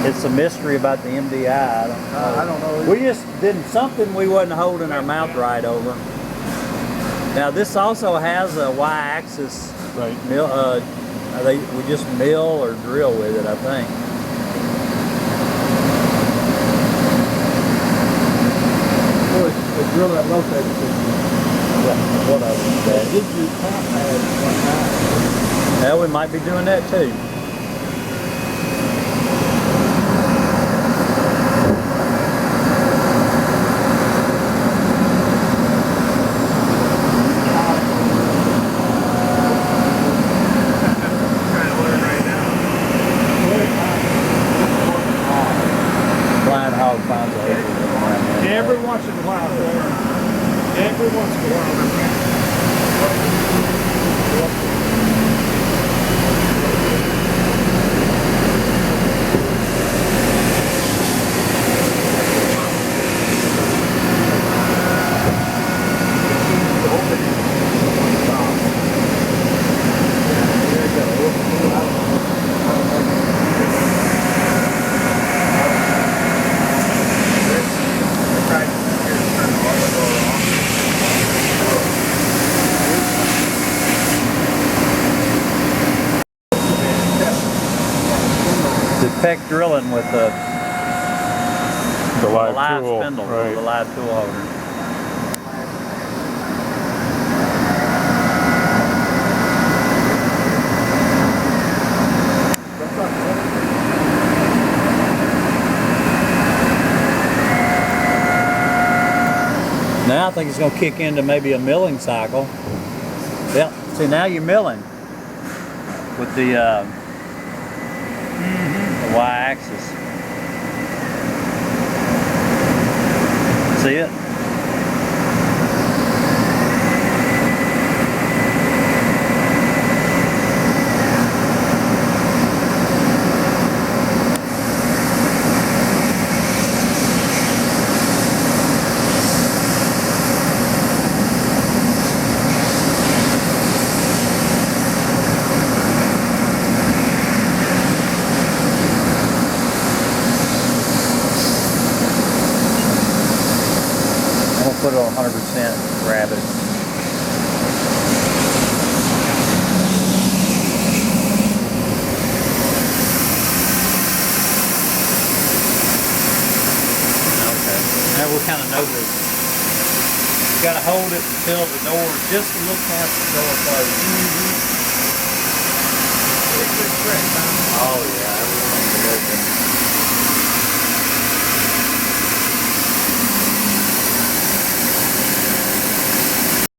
It's a mystery about the MDI. I don't know. We just did something we wasn't holding our mouth right over. Now this also has a Y-axis. Right. We just mill or drill with it, I think. The drill that rotated system. Yeah, what of it? That gives you top pads one time. Yeah, we might be doing that too. Flying hog finds a Every once in a while, every once in a while. Peck drilling with the live tool, spindle, right. the live tool holder. Now I think it's going to kick into maybe a milling cycle. Yeah, see now you're milling with the Y-axis. See it? Put it on 100% rabbit. Okay, now we kind of know this. You got to hold it until the door is just a little past the door closed. It's a good trick, huh? Oh yeah.